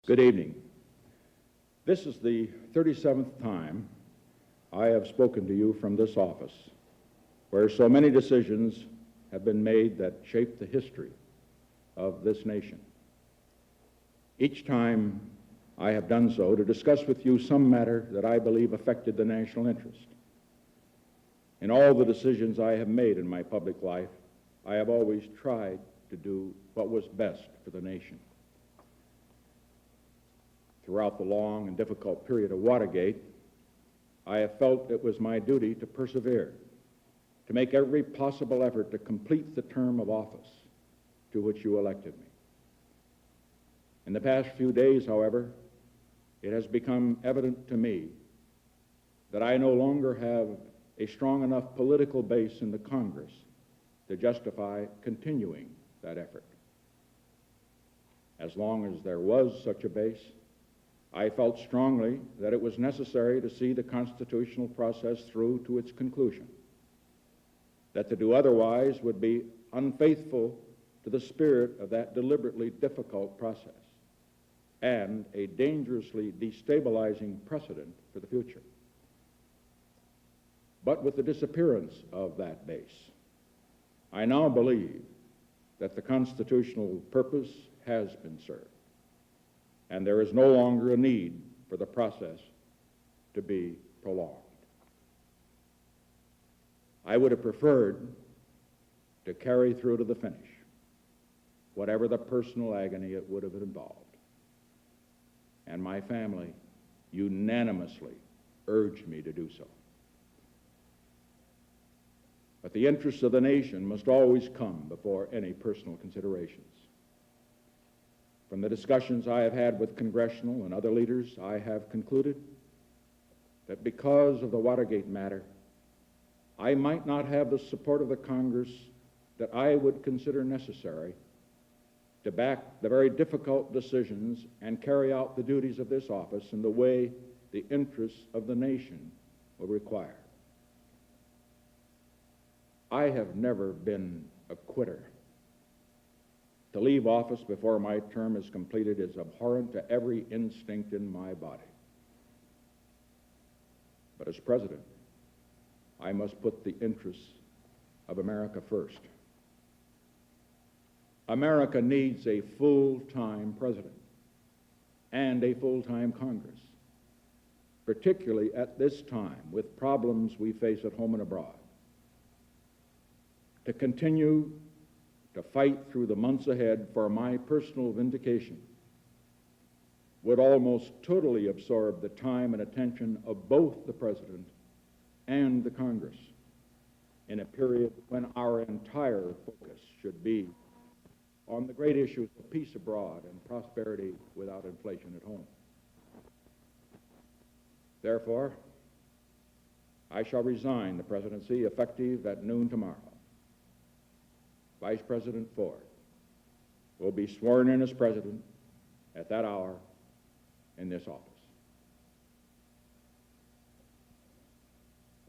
Good evening. This is the 37th time I have spoken to you from this office, where so many decisions have been made that shape the history of this nation. Each time I have done so to discuss with you some matter that I believe affected the national interest. In all the decisions I have made in my public life, I have always tried to do what was best for the nation. Throughout the long and difficult period of Watergate, I have felt it was my duty to persevere, to make every possible effort to complete the term of office to which you elected me. In the past few days, however, it has become evident to me that I no longer have a strong enough political base in the Congress to justify continuing that effort. As long as there was such a base, I felt strongly that it was necessary to see the constitutional process through to its conclusion, that to do otherwise would be unfaithful to the spirit of that deliberately difficult process and a dangerously destabilizing precedent for the future. But with the disappearance of that base, I now believe that the constitutional purpose has been served, and there is no longer a need for the process to be prolonged. I would have preferred to carry through to the finish, whatever the personal agony it would have involved. And my family unanimously urged me to do so. But the interests of the nation must always come before any personal considerations. From the discussions I have had with congressional and other leaders, I have concluded that because of the Watergate matter, I might not have the support of the Congress that I would consider necessary to back the very difficult decisions and carry out the duties of this office in the way the interests of the nation will require. I have never been a quitter. To leave office before my term is completed is abhorrent to every instinct in my body. But as president, I must put the interests of America first. America needs a full-time president and a full-time Congress, particularly at this time with problems we face at home and abroad. To continue to fight through the months ahead for my personal vindication would almost totally absorb the time and attention of both the President and the Congress in a period when our entire focus should be on the great issues of peace abroad and prosperity without inflation at home. Therefore, I shall resign the presidency effective at noon tomorrow. Vice President Ford will be sworn in as president at that hour in this office.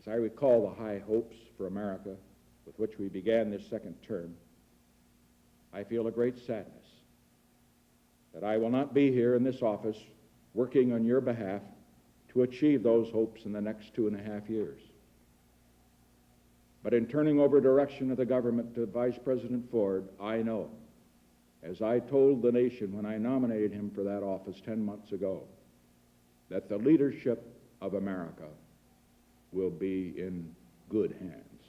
As I recall the high hopes for America with which we began this second term, I feel a great sadness that I will not be here in this office working on your behalf to achieve those hopes in the next 2.5 years. But in turning over direction of the government to Vice President Ford, I know, as I told the nation when I nominated him for that office 10 months ago, that the leadership of America will be in good hands.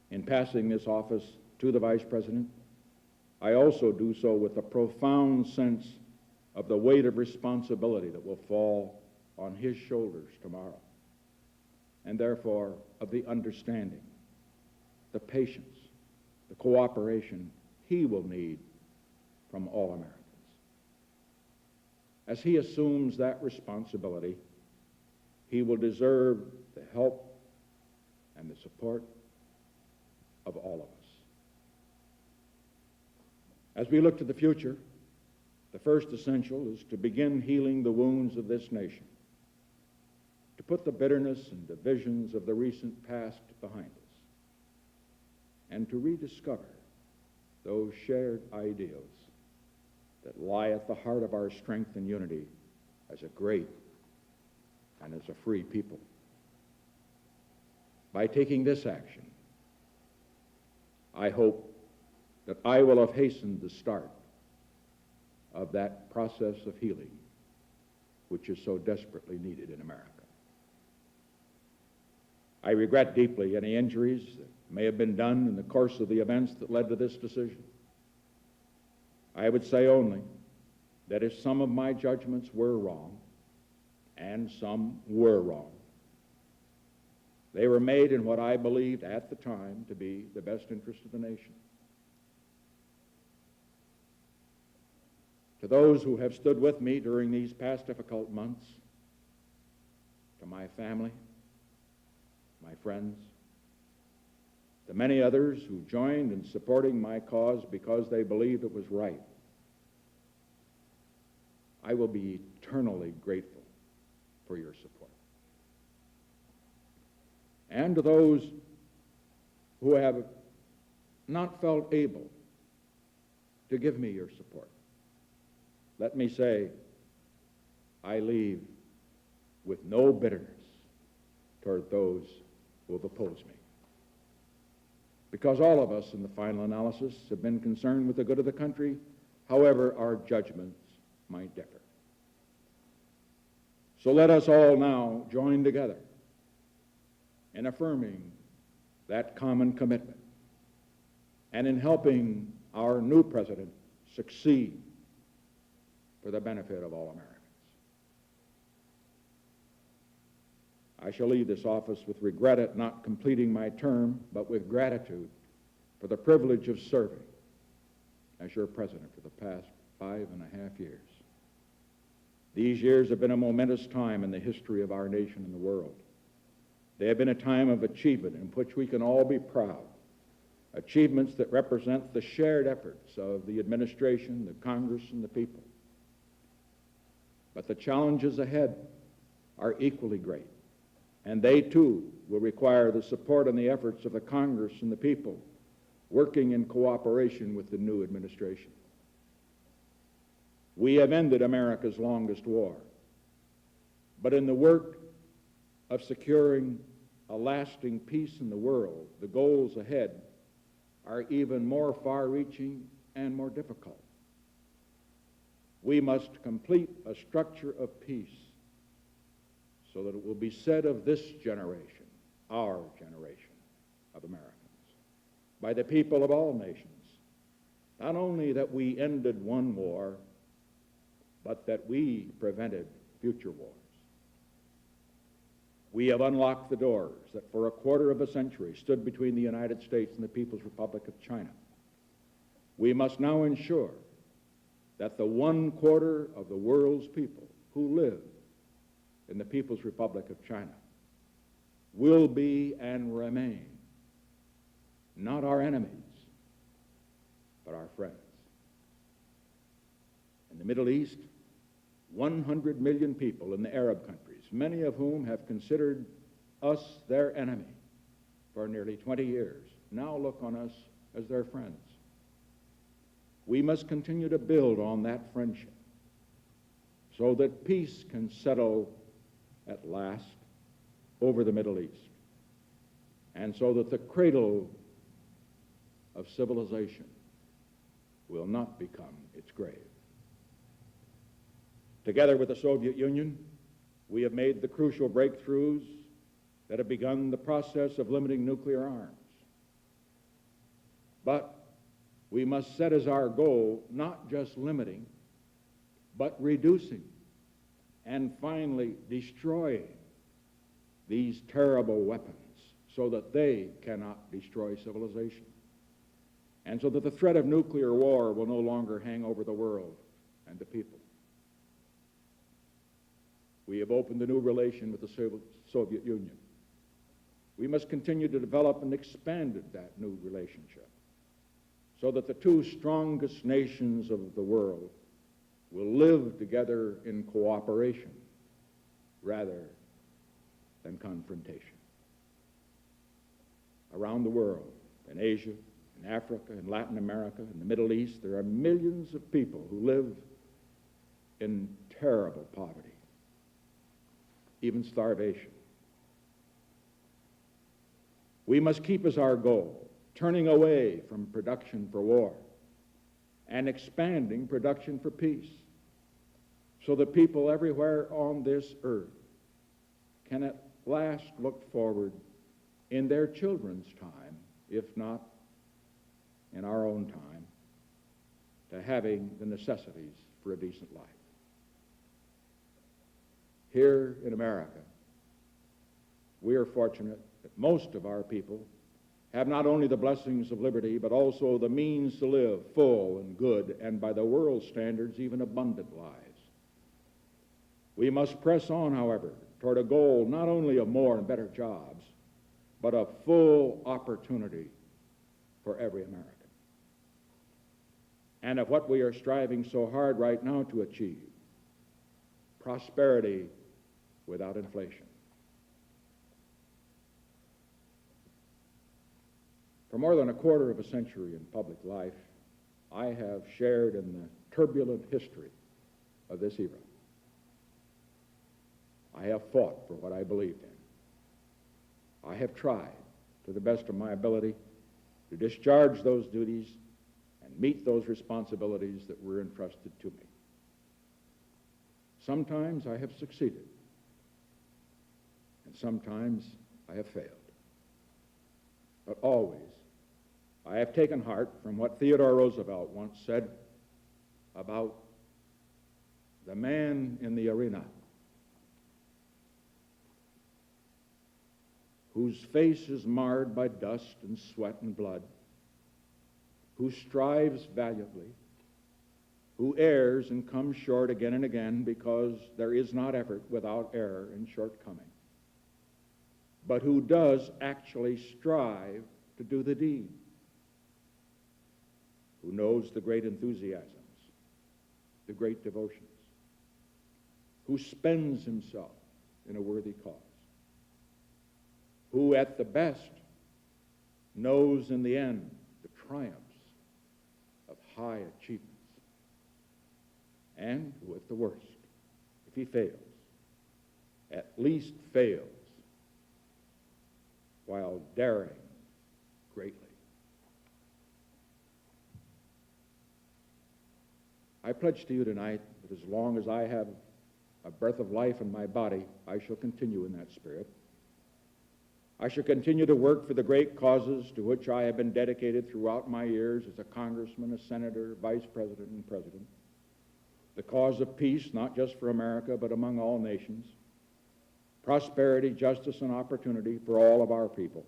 In passing this office to the Vice President, I also do so with a profound sense of the weight of responsibility that will fall on his shoulders tomorrow, and therefore of the understanding, the patience, the cooperation he will need from all Americans. As he assumes that responsibility, he will deserve the help and the support of all of us. As we look to the future, the first essential is to begin healing the wounds of this nation, to put the bitterness and divisions of the recent past behind us, and to rediscover those shared ideals that lie at the heart of our strength and unity as a great and as a free people. By taking this action, I hope that I will have hastened the start of that process of healing which is so desperately needed in America. I regret deeply any injuries that may have been done in the course of the events that led to this decision. I would say only that if some of my judgments were wrong, and some were wrong, they were made in what I believed at the time to be the best interest of the nation. To those who have stood with me during these past difficult months, to my family, my friends, to many others who joined in supporting my cause because they believed it was right, I will be eternally grateful for your support. And to those who have not felt able to give me your support, let me say, I leave with no bitterness toward those who have opposed me. Because all of us in the final analysis have been concerned with the good of the country, however our judgments might differ. So let us all now join together in affirming that common commitment and in helping our new president succeed for the benefit of all Americans. I shall leave this office with regret at not completing my term, but with gratitude for the privilege of serving as your president for the past 5.5 years. These years have been a momentous time in the history of our nation and the world. They have been a time of achievement in which we can all be proud, achievements that represent the shared efforts of the administration, the Congress, and the people. But the challenges ahead are equally great, and they too will require the support and the efforts of the Congress and the people working in cooperation with the new administration. We have ended America's longest war, but in the work of securing a lasting peace in the world, the goals ahead are even more far-reaching and more difficult. We must complete a structure of peace so that it will be said of this generation, our generation of Americans, by the people of all nations, not only that we ended one war, but that we prevented future wars. We have unlocked the doors that for a quarter of a century stood between the United States and the People's Republic of China. We must now ensure that the 1/4 of the world's people who live in the People's Republic of China will be and remain not our enemies, but our friends. In the Middle East, 100 million people in the Arab countries, many of whom have considered us their enemy for nearly 20 years, now look on us as their friends. We must continue to build on that friendship so that peace can settle at last over the Middle East, and so that the cradle of civilization will not become its grave. Together with the Soviet Union, we have made the crucial breakthroughs that have begun the process of limiting nuclear arms. But we must set as our goal not just limiting, but reducing and finally destroying these terrible weapons so that they cannot destroy civilization, and so that the threat of nuclear war will no longer hang over the world and the people. We have opened a new relation with the Soviet Union. We must continue to develop and expand that new relationship so that the two strongest nations of the world will live together in cooperation rather than confrontation. Around the world, in Asia, in Africa, in Latin America, in the Middle East, there are millions of people who live in terrible poverty, even starvation. We must keep as our goal turning away from production for war and expanding production for peace, so that people everywhere on this earth can at last look forward in their children's time, if not in our own time, to having the necessities for a decent life. Here in America, we are fortunate that most of our people have not only the blessings of liberty, but also the means to live full and good, and by the world's standards, even abundant lives. We must press on, however, toward a goal not only of more and better jobs, but of full opportunity for every American. And of what we are striving so hard right now to achieve, prosperity without inflation. For more than a quarter of a century in public life, I have shared in the turbulent history of this era. I have fought for what I believed in. I have tried, to the best of my ability, to discharge those duties and meet those responsibilities that were entrusted to me. Sometimes I have succeeded, and sometimes I have failed. But always, I have taken heart from what Theodore Roosevelt once said about the man in the arena whose face is marred by dust and sweat and blood, who strives valiantly, who errs and comes short again and again, because there is not effort without error and shortcoming, but who does actually strive to do the deed, who knows the great enthusiasms, the great devotions, who spends himself in a worthy cause, who at the best knows in the end the triumphs of high achievements, and who at the worst, if he fails, at least fails while daring greatly. I pledge to you tonight that as long as I have a breath of life in my body, I shall continue in that spirit. I shall continue to work for the great causes to which I have been dedicated throughout my years as a congressman, a senator, vice president, and president. The cause of peace, not just for America, but among all nations. Prosperity, justice, and opportunity for all of our people.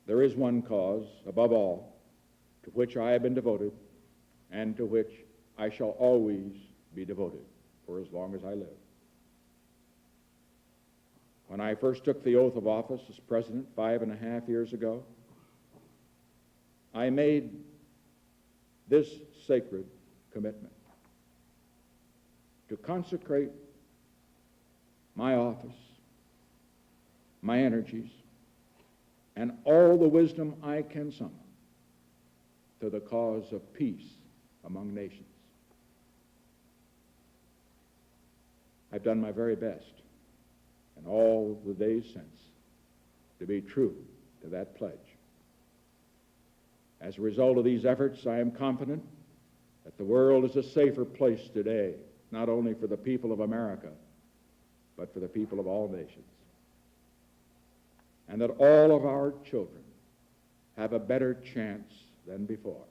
There is one cause, above all, to which I have been devoted, and to which I shall always be devoted for as long as I live. When I first took the oath of office as president 5.5 years ago, I made this sacred commitment to consecrate my office, my energies, and all the wisdom I can summon to the cause of peace among nations. I've done my very best in all the days since to be true to that pledge. As a result of these efforts, I am confident that the world is a safer place today, not only for the people of America, but for the people of all nations. And that all of our children have a better chance than before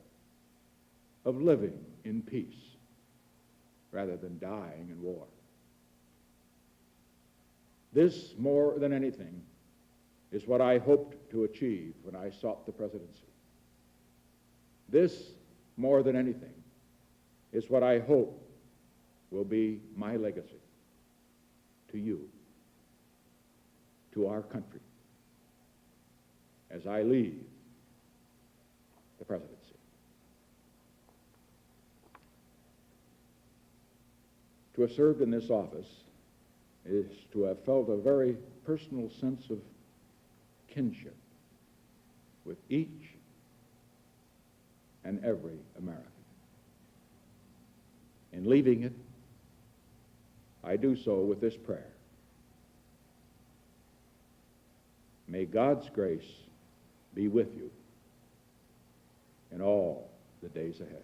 of living in peace rather than dying in war. This, more than anything, is what I hoped to achieve when I sought the presidency. This, more than anything, is what I hope will be my legacy to you, to our country, as I leave the presidency. To have served in this office is to have felt a very personal sense of kinship with each and every American. In leaving it, I do so with this prayer. May God's grace be with you in all the days ahead.